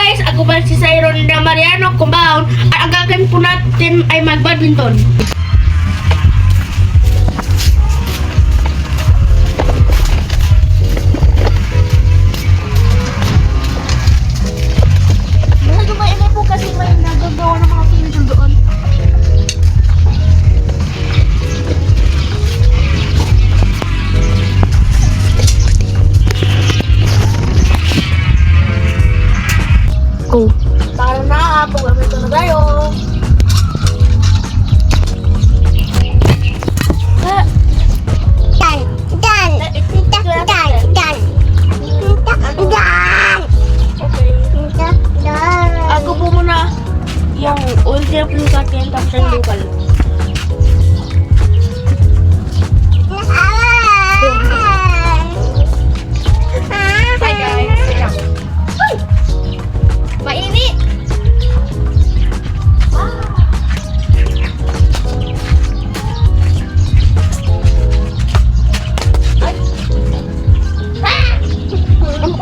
guys, ako pa si Siron na Mariano Compound at ang gagawin po natin ay mag-badminton. Basta dumain po kasi may nagagawa ng mga pinito doon. Go. Tara na, pag-badminton na tayo. Ako po muna yung oil syrup yung sa akin, tapos yung local. Hi guys. Mainit!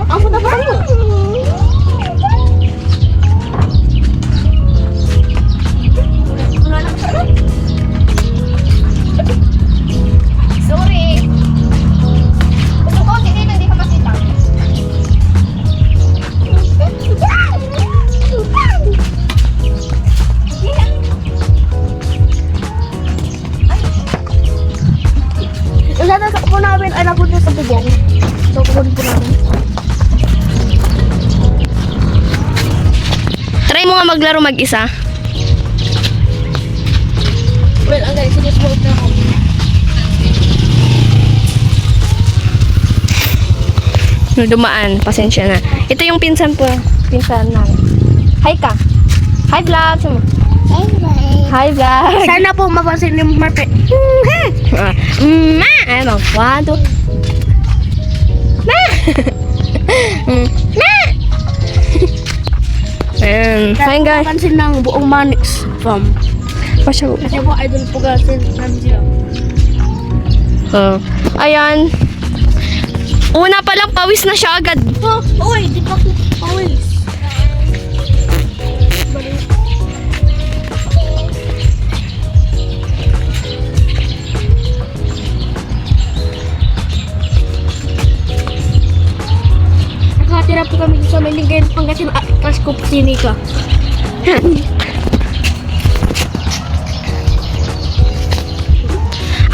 Ang punta ba mo? Sorry. Gusto ko, hindi ka masita. Yung sa po namin ay napunta sa bubong. So, kukunin po namin. Try mo nga maglaro mag-isa. Well, ang guys, sinismoke na ako. Dumaan, pasensya na. Ito yung pinsan po. Pinsan namin. Hi ka. Hi vlog. Hi vlog. Sana po mapansin ni Marte. Ma! Ano? 1, 2. Ma! Ma! Ayan. Fine guys. Mapansin ng buong Manix fam. Pasyaw. Kasi po idol po kasi namin sila. Ayan. Una pa lang, pawis na siya agad. Oh, uy, di pa ko pawis. Nakatira po kami sa Maligay, Pangasinan at Casco Sinica.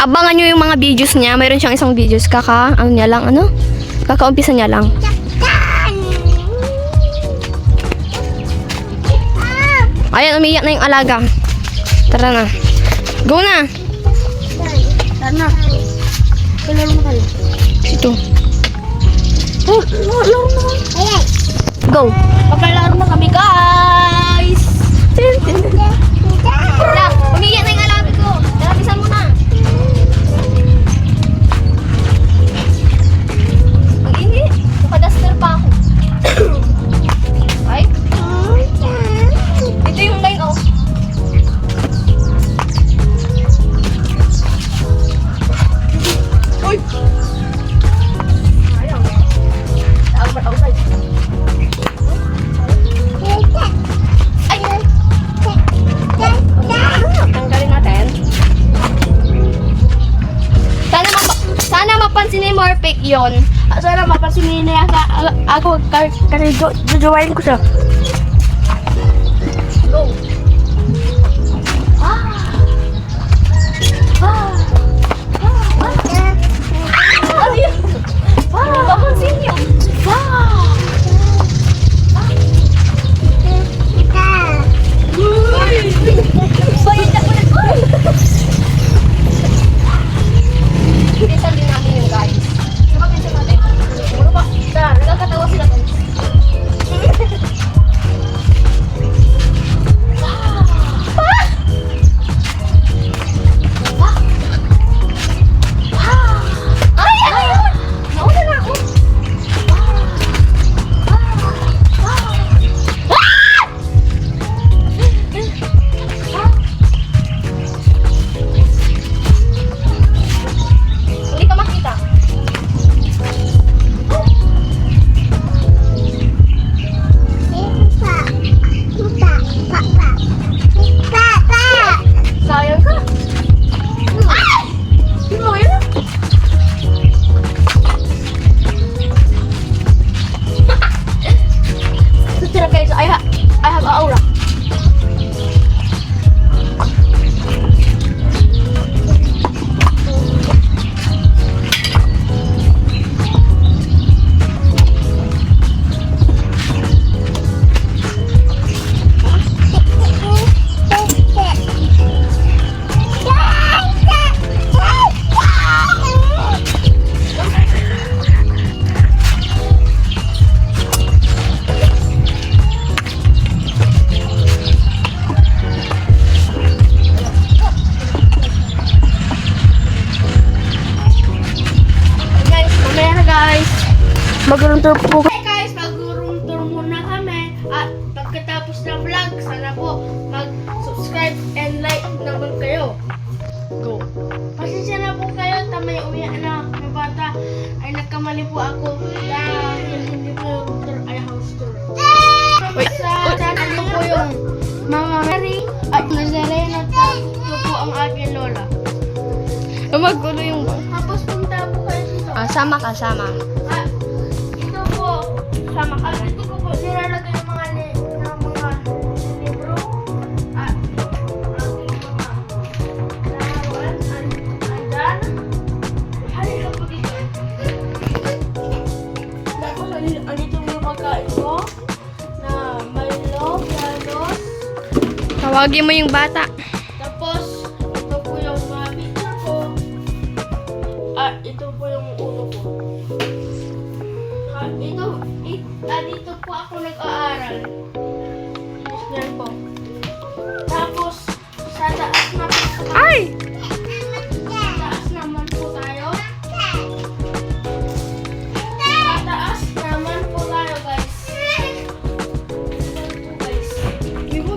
Abangan nyo yung mga videos niya. Mayroon siyang isang videos. Kakaumpisa niya lang. Ayan, umiyak na yung alaga. Tara na. Go na. Sana. Kalaro mo kayo. Ito. Oh, laro na. Go. Pagkalaro na kami, guys. Wala, umiyak na yung alaga ko. Lalapisan mo na. Ang init. Nakadaster pa ako. Ay. Ito yung line, oh. Uy! Ayaw. Outside. Ayun. Tanggalin natin. Sana mapansin ni Morpek yon. Sana mapansin niya ako kasi jojowain ko siya. Go. Ano yun? Mapansin niyo. Bayad na po na. Pinsan din namin yung guys. Diba pinsan natin? Ano ba? Nagkakatawa sila guys. mag-room tour po. Hey guys, mag-room tour muna kami. At pagkatapos ng vlog, sana po mag-subscribe and like naman kayo. Go. Pasensya na po kayo, tamay uwi na ng bata. Ay nagkamali po ako dahil hindi po room tour ay house tour. Wait. Sa channel ko po yung Mama Mary at Nazarena at ito po ang aking lola. Magulo yung... Tapos punta po kayo dito. sama ka, sama. Ah, ito po, sama ka. Ito ko po, nilalagay yung mga libro. At yung aking mga laruan. Andyan. Halika po dito. Tapos, andito yung pagkain ko. Na Milo, Galos. Tawagin mo yung bata. Tapos, ito po yung mga picture ko. At ito po yung ulo ko. Dito po ako nag-aaral. Yan po. Tapos, sa taas na po. Ay! Sa taas naman po tayo. Sa taas naman po tayo, guys. Yan po,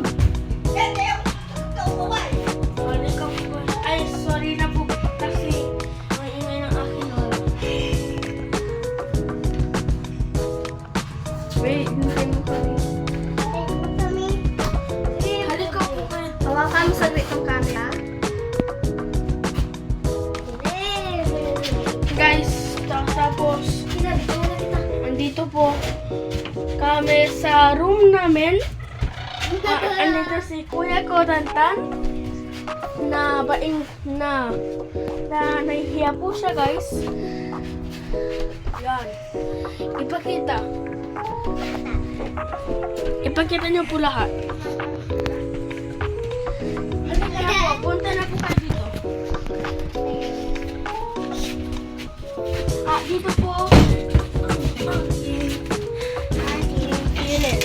guys. Halika po, guys. Ay, sorry na po kasi may ingay ng akin lola. Wait, hintay mo pa rin. Halika po, guys. Hawakan mo saglit ng camera. Guys, tapos andito po kami sa room namin. Andito si Kuya ko Tantan na baing na nahihiya po siya, guys. Yan. Ipakita niyo po lahat. Halika po, punta na po kayo dito. Dito po. Init.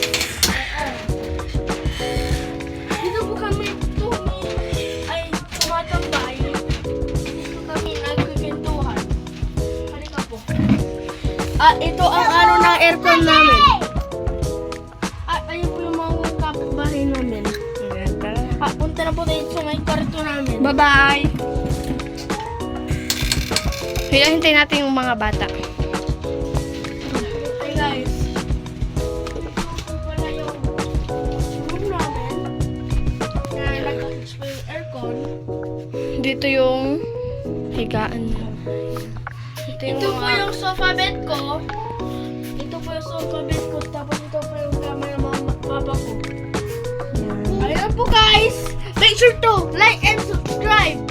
Dito po kami ay tumatambay. Dito kami nagkikintuhan. Halika po. Ito ang ano ng aircon namin. Ayun po yung mga kapitbahay namin. Punta na po tayo sa may kwarto namin. Bye-bye! Hintayin natin yung mga bata. Hey guys. Ito pala yung room namin. Na nag-switch po yung aircon. Dito yung higaan mo. Ito po yung sofa bed ko. Ito po yung sofa bed ko. Tapos ito po yung kama ng mga papa ko. Ayun po guys. Make sure to like and subscribe.